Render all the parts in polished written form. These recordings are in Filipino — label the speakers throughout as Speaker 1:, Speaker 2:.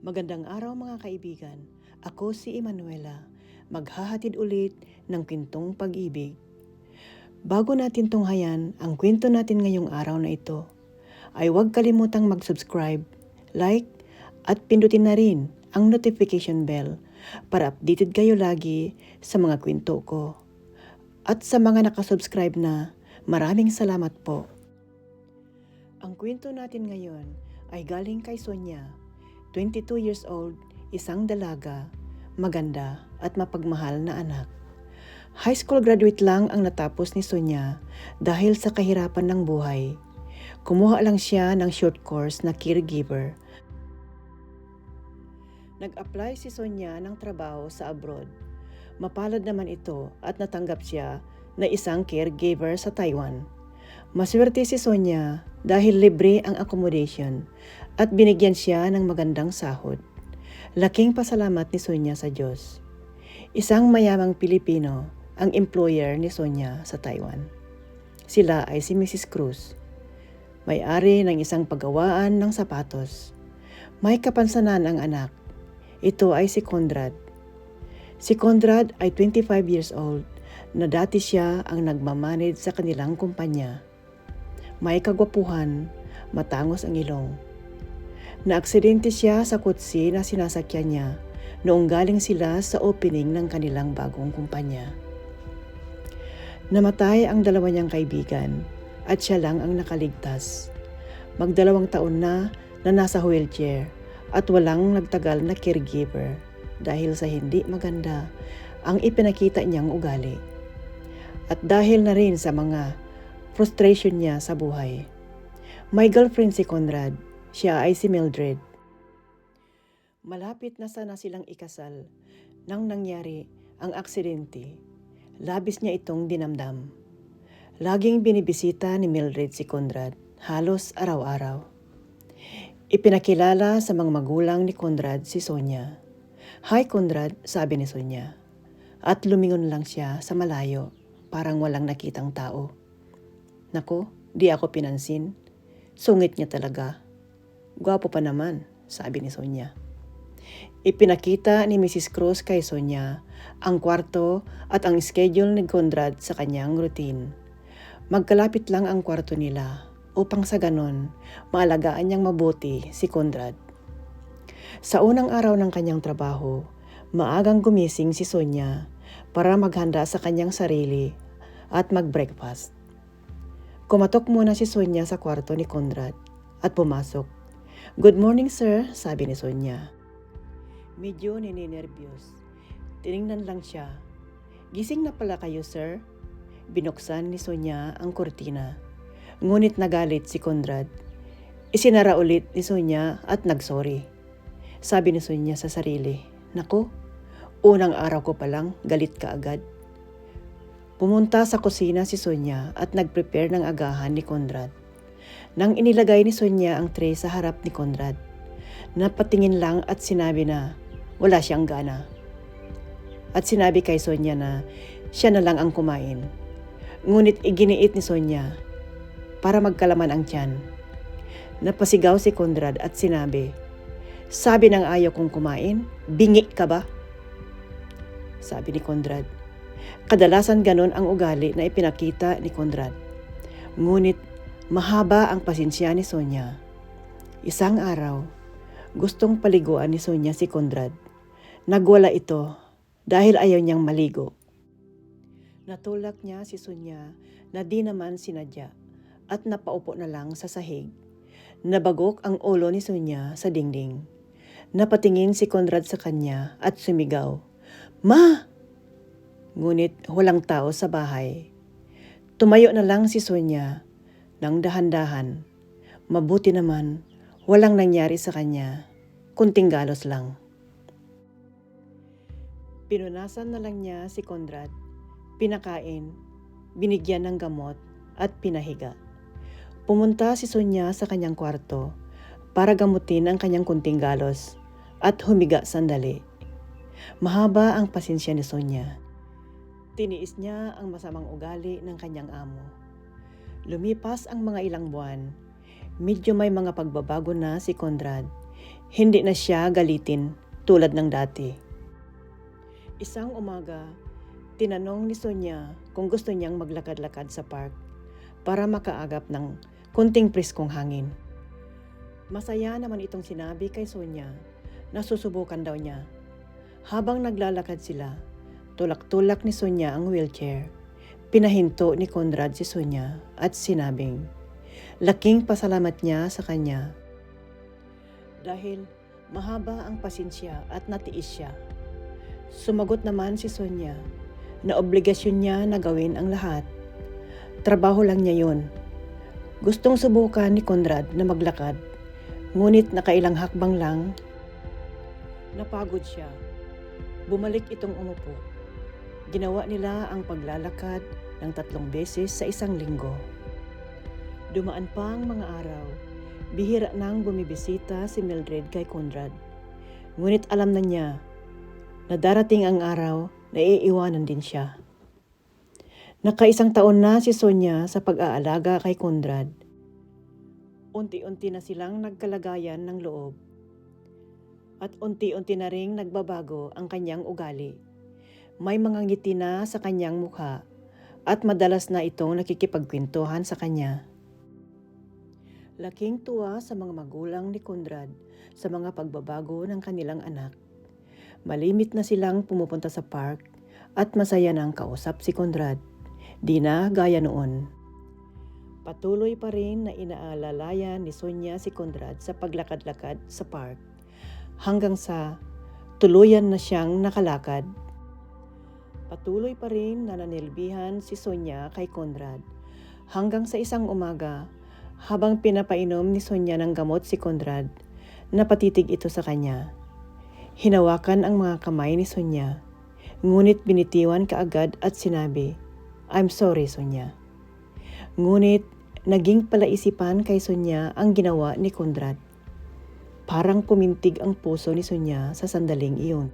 Speaker 1: Magandang araw mga kaibigan. Ako si Emanuela. Maghahatid ulit ng kwentong pag-ibig. Bago natin tunghayan ang kwento natin ngayong araw na ito, ay huwag kalimutang mag-subscribe, like, at pindutin na rin ang notification bell para updated kayo lagi sa mga kwento ko. At sa mga nakasubscribe na, maraming salamat po. Ang kwento natin ngayon ay galing kay Sonia, 22 years old, isang dalaga, maganda at mapagmahal na anak. High school graduate lang ang natapos ni Sonia dahil sa kahirapan ng buhay. Kumuha lang siya ng short course na caregiver. Nag-apply si Sonia ng trabaho sa abroad. Mapalad naman ito at natanggap siya na isang caregiver sa Taiwan. Maswerte si Sonia dahil libre ang accommodation at binigyan siya ng magandang sahod. Laking pasalamat ni Sonia sa Diyos. Isang mayamang Pilipino ang employer ni Sonia sa Taiwan. Sila ay si Mrs. Cruz, may-ari ng isang paggawaan ng sapatos. May kapansanan ang anak. Ito ay si Conrad. Si Conrad ay 25 years old na dati siya ang nagmamanage sa kanilang kumpanya. May kagwapuhan, matangos ang ilong. Naaksidente siya sa kotse na sinasakyan niya noong galing sila sa opening ng kanilang bagong kumpanya. Namatay ang dalawa niyang kaibigan at siya lang ang nakaligtas. Magdalawang taon na nasa wheelchair at walang nagtagal na caregiver dahil sa hindi maganda ang ipinakita niyang ugali. At dahil na rin sa mga frustration niya sa buhay. May girlfriend si Conrad, siya ay si Mildred. Malapit na sana silang ikasal nang nangyari ang aksidente. Labis niya itong dinamdam. Laging binibisita ni Mildred si Conrad, halos araw-araw. Ipinakilala sa mga magulang ni Conrad si Sonia. "Hi Conrad," sabi ni Sonia. At lumingon lang siya sa malayo, parang walang nakitang tao. "Nako, di ako pinansin. Sungit niya talaga. Gwapo pa naman," sabi ni Sonia. Ipinakita ni Mrs. Cruz kay Sonia ang kwarto at ang schedule ni Conrad sa kanyang routine. Magkalapit lang ang kwarto nila upang sa ganon maalagaan niyang mabuti si Conrad. Sa unang araw ng kanyang trabaho, maagang gumising si Sonia para maghanda sa kanyang sarili at mag-breakfast. Kumatok muna si Sonia sa kwarto ni Conrad at pumasok. "Good morning, sir," sabi ni Sonia. Medyo nininervyos. Tiningnan lang siya. "Gising na pala kayo, sir?" Binuksan ni Sonia ang kurtina. Ngunit nagalit si Conrad. Isinara ulit ni Sonia at nagsorry. Sabi ni Sonia sa sarili, "Naku, unang araw ko palang galit ka agad." Pumunta sa kusina si Sonia at nag-prepare ng agahan ni Conrad. Nang inilagay ni Sonia ang tray sa harap ni Conrad, napatingin lang at sinabi na wala siyang gana. At sinabi kay Sonia na siya na lang ang kumain. Ngunit iginiit ni Sonia para magkalaman ang tiyan. Napasigaw si Conrad at sinabi, "Sabi ng ayaw kong kumain, bingi ka ba?" Sabi ni Conrad. Kadalasan ganon ang ugali na ipinakita ni Conrad. Ngunit mahaba ang pasensya ni Sonia. Isang araw, gustong paliguan ni Sonia si Conrad. Nagwala ito dahil ayaw niyang maligo. Natulak niya si Sonia na di naman sinadya at napaupo na lang sa sahig. Nabagok ang ulo ni Sonia sa dingding. Napatingin si Conrad sa kanya at sumigaw, "Ma!" Ngunit walang tao sa bahay. Tumayo na lang si Sonia nang dahan-dahan. Mabuti naman, walang nangyari sa kanya. Kunting galos lang. Pinunasan na lang niya si Conrad. Pinakain, binigyan ng gamot at pinahiga. Pumunta si Sonia sa kanyang kwarto para gamutin ang kanyang kunting galos at humiga sandali. Mahaba ang pasensya ni Sonia. Tiniis niya ang masamang ugali ng kanyang amo. Lumipas ang mga ilang buwan. Medyo may mga pagbabago na si Conrad. Hindi na siya galitin tulad ng dati. Isang umaga, tinanong ni Sonia kung gusto niyang maglakad-lakad sa park para makaagap ng kunting preskong hangin. Masaya naman itong sinabi kay Sonia na susubukan daw niya. Habang naglalakad sila, tulak-tulak ni Sonia ang wheelchair. Pinahinto ni Conrad si Sonia at sinabing, laking pasalamat niya sa kanya. Dahil mahaba ang pasensya at natiis siya. Sumagot naman si Sonia na obligasyon niya na gawin ang lahat. Trabaho lang niya yun. Gustong subukan ni Conrad na maglakad, ngunit nakailang hakbang lang, napagod siya. Bumalik itong umupo. Ginawa nila ang paglalakad ng 3 beses sa isang linggo. Dumaan pa ang mga araw. Bihira nang bumibisita si Mildred kay Conrad. Ngunit alam na niya na darating ang araw na iiwanan din siya. Nakaisang taon na si Sonia sa pag-aalaga kay Conrad. Unti-unti na silang nagkalagayan ng loob. At unti-unti na ring nagbabago ang kanyang ugali. May mga ngiti na sa kanyang mukha at madalas na itong nakikipagkwentuhan sa kanya. Laking tuwa sa mga magulang ni Conrad sa mga pagbabago ng kanilang anak. Malimit na silang pumupunta sa park at masaya nang kausap si Conrad. Di na gaya noon. Patuloy pa rin na inaalalayan ni Sonia si Conrad sa paglakad-lakad sa park hanggang sa tuluyan na siyang nakalakad. Patuloy pa rin na nanilbihan si Sonia kay Conrad hanggang sa isang umaga habang pinapainom ni Sonia ng gamot si Conrad, napatitig ito sa kanya. Hinawakan ang mga kamay ni Sonia, ngunit binitiwan kaagad at sinabi, I'm sorry, Sonia. Ngunit naging palaisipan kay Sonia ang ginawa ni Conrad. Parang pumintig ang puso ni Sonia sa sandaling iyon.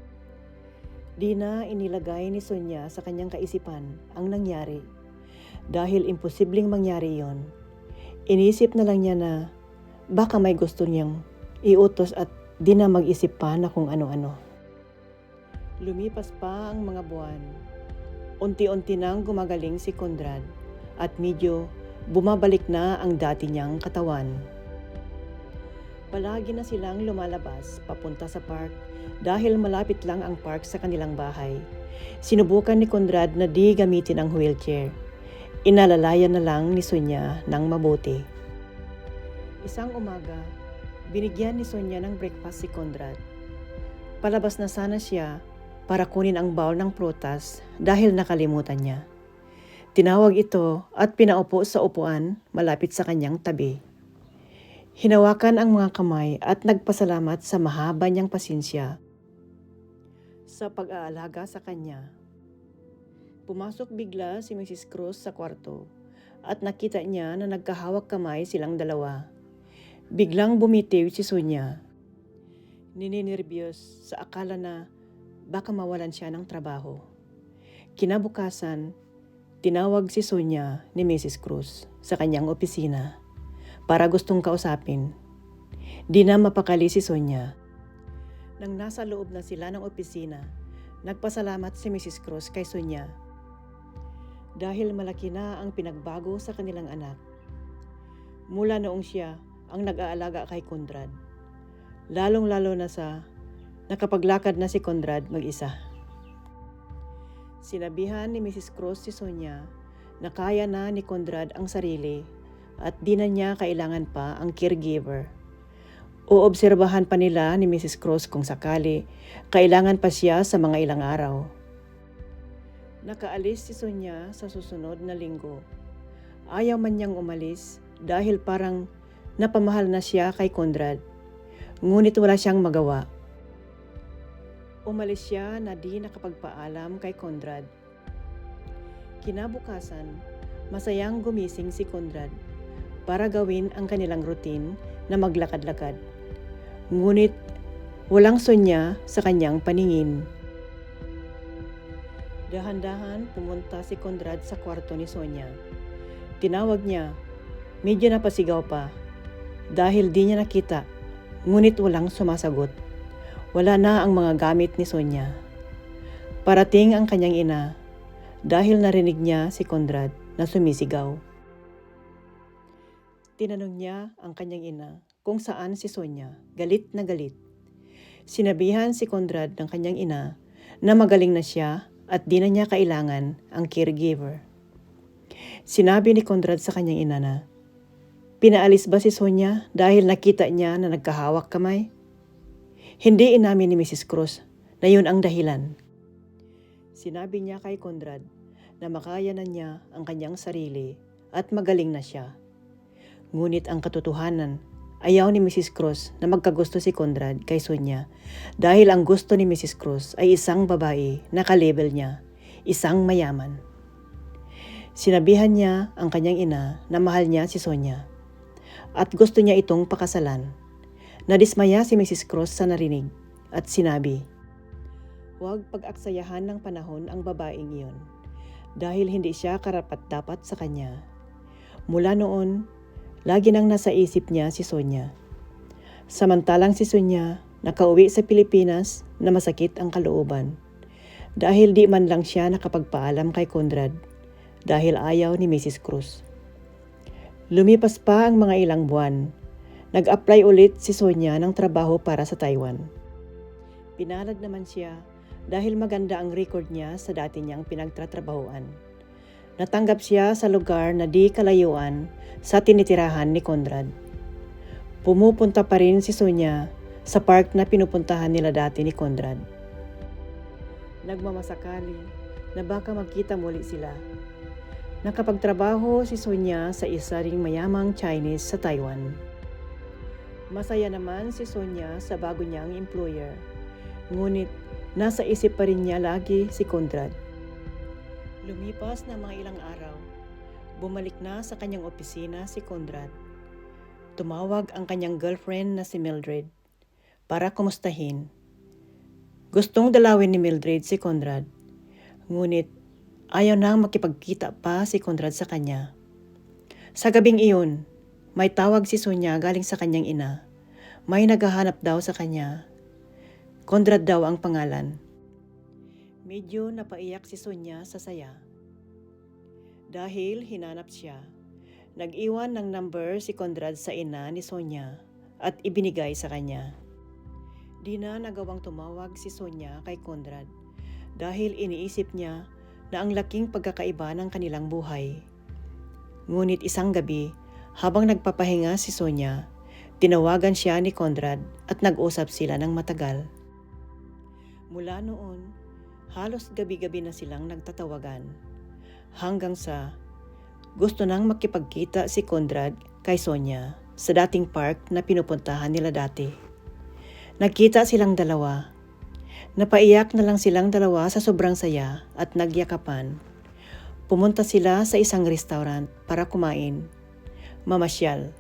Speaker 1: Di na inilagay ni Sonia sa kanyang kaisipan ang nangyari. Dahil imposibleng mangyari iyon, inisip na lang niya na baka may gusto niyang iutos at di na mag-isip pa na kung ano-ano. Lumipas pa ang mga buwan. Unti-unti nang gumagaling si Conrad at medyo bumabalik na ang dati niyang katawan. Palagi na silang lumalabas papunta sa park dahil malapit lang ang park sa kanilang bahay. Sinubukan ni Conrad na di gamitin ang wheelchair. Inalalayan na lang ni Sonia ng mabuti. Isang umaga, binigyan ni Sonia ng breakfast si Conrad. Palabas na sana siya para kunin ang bowl ng prutas dahil nakalimutan niya. Tinawag ito at pinaupo sa upuan malapit sa kanyang tabi. Hinawakan ang mga kamay at nagpasalamat sa mahaba niyang pasensya sa pag-aalaga sa kanya. Pumasok bigla si Mrs. Cruz sa kwarto at nakita niya na nagkahawak kamay silang dalawa. Biglang bumitiw si Sonia. Nininerbyos sa akala na baka mawalan siya ng trabaho. Kinabukasan, tinawag si Sonia ni Mrs. Cruz sa kanyang opisina para gustong kausapin. Di na mapakali si Sonia. Nang nasa loob na sila ng opisina, nagpasalamat si Mrs. Cruz kay Sonia dahil malaki na ang pinagbago sa kanilang anak. Mula noong siya ang nag-aalaga kay Conrad, lalong-lalo na sa nakapaglakad na si Conrad mag-isa. Sinabihan ni Mrs. Cruz si Sonia na kaya na ni Conrad ang sarili at di na niya kailangan pa ang caregiver. Oobserbahan pa nila ni Mrs. Cruz kung sakali kailangan pa siya sa mga ilang araw. Nakaalis si Sonia sa susunod na linggo. Ayaw man niyang umalis dahil parang napamahal na siya kay Conrad. Ngunit wala siyang magawa. Umalis siya na di nakapagpaalam kay Conrad. Kinabukasan, masayang gumising si Conrad para gawin ang kanilang routine na maglakad-lakad. Ngunit walang Sonia sa kanyang paningin. Dahan-dahan pumunta si Conrad sa kwarto ni Sonia. Tinawag niya, medyo napasigaw pa dahil di niya nakita Ngunit walang sumasagot. Wala na ang mga gamit ni Sonya. Parating ang kanyang ina dahil narinig niya si Conrad na sumisigaw. Tinanong niya ang kanyang ina kung saan si Sonya, galit na galit. Sinabihan si Conrad ng kanyang ina na magaling na siya at di na niya kailangan ang caregiver. Sinabi ni Conrad sa kanyang ina na, pinaalis ba si Sonya dahil nakita niya na nagkahawak kamay? Hindi inamin ni Mrs. Cruz na yun ang dahilan. Sinabi niya kay Conrad na makaya na niya ang kanyang sarili at magaling na siya. Ngunit ang katotohanan, ayaw ni Mrs. Cruz na magkagusto si Conrad kay Sonya dahil ang gusto ni Mrs. Cruz ay isang babae na ka-level niya, isang mayaman. Sinabihan niya ang kanyang ina na mahal niya si Sonya at gusto niya itong pakasalan. Nadismaya si Mrs. Cruz sa narinig at sinabi, huwag pag-aksayahan ng panahon ang babaeng iyon dahil hindi siya karapat-dapat sa kanya. Mula noon, lagi nang nasa isip niya si Sonya. Samantalang si Sonya nakauwi sa Pilipinas na masakit ang kalooban dahil di man lang siya nakapagpaalam kay Conrad dahil ayaw ni Mrs. Cruz. Lumipas pa ang mga ilang buwan. Nag-apply ulit si Sonya ng trabaho para sa Taiwan. Pinalad naman siya dahil maganda ang record niya sa dati niyang pinagtatrabahoan. Natanggap siya sa lugar na di kalayuan sa tinitirahan ni Conrad. Pumupunta pa rin si Sonya sa park na pinupuntahan nila dati ni Conrad. Nagmamasakali na baka magkita muli sila. Nakapagtrabaho si Sonya sa isa ring mayamang Chinese sa Taiwan. Masaya naman si Sonya sa bago niyang employer. Ngunit nasa isip pa rin niya lagi si Conrad. Lumipas na mga ilang araw. Bumalik na sa kanyang opisina si Conrad. Tumawag ang kanyang girlfriend na si Mildred para kumustahin. Gustong dalawin ni Mildred si Conrad. Ngunit ayaw nang makipagkita pa si Conrad sa kanya. Sa gabing iyon, may tawag si Sonya galing sa kanyang ina. May naghahanap daw sa kanya. Conrad daw ang pangalan. Medyo napaiyak si Sonya sa saya. Dahil hinanap siya, nag-iwan ng number si Conrad sa ina ni Sonya at ibinigay sa kanya. Di na nagawang tumawag si Sonya kay Conrad dahil iniisip niya na ang laking pagkakaiba ng kanilang buhay. Ngunit isang gabi, habang nagpapahinga si Sonya, tinawagan siya ni Conrad at nag-usap sila ng matagal. Mula noon, halos gabi-gabi na silang nagtatawagan. Hanggang sa gusto nang makipagkita si Conrad kay Sonya sa dating park na pinupuntahan nila dati. Nagkita silang dalawa. Napaiyak na lang silang dalawa sa sobrang saya at nagyakapan. Pumunta sila sa isang restaurant para kumain, mamasyal,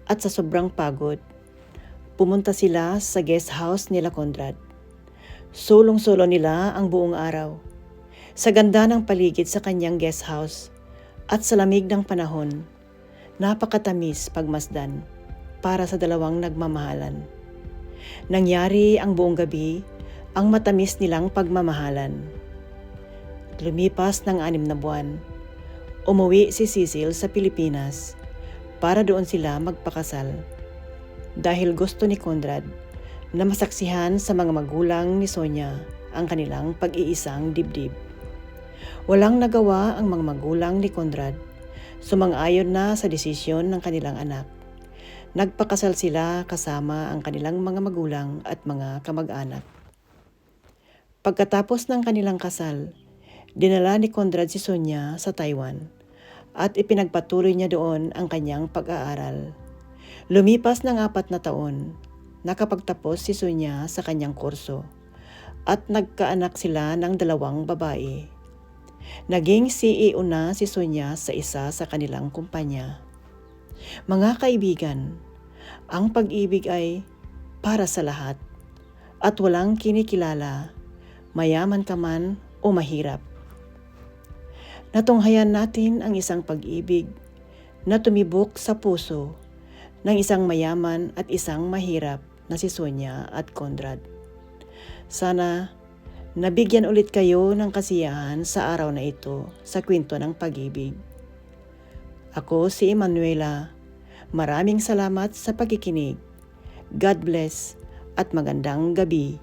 Speaker 1: at sa sobrang pagod, pumunta sila sa guest house nila Conrad. Sulong-sulo nila ang buong araw. Sa ganda ng paligid sa kanyang guest house at sa lamig ng panahon, napakatamis pagmasdan para sa dalawang nagmamahalan. Nangyari ang buong gabi ang matamis nilang pagmamahalan. Lumipas ng 6 na buwan, umuwi si Cecil sa Pilipinas para doon sila magpakasal. Dahil gusto ni Conrad na masaksihan sa mga magulang ni Sonya ang kanilang pag-iisang dibdib. Walang nagawa ang mga magulang ni Conrad. Sumang-ayon na sa desisyon ng kanilang anak. Nagpakasal sila kasama ang kanilang mga magulang at mga kamag-anak. Pagkatapos ng kanilang kasal, dinala ni Conrad si Sonya sa Taiwan at ipinagpatuloy niya doon ang kanyang pag-aaral. Lumipas ng 4 na taon, nakapagtapos si Sonya sa kanyang kurso at nagkaanak sila ng 2 babae. Naging CEO na si Sonya sa isa sa kanilang kumpanya. Mga kaibigan, ang pag-ibig ay para sa lahat at walang kinikilala, mayaman ka man o mahirap. Natunghayan natin ang isang pag-ibig na tumibok sa puso ng isang mayaman at isang mahirap na si Sonia at Conrad. Sana nabigyan ulit kayo ng kasiyahan sa araw na ito sa kwento ng pag-ibig. Ako si Emanuela. Maraming salamat sa pakikinig. God bless at magandang gabi.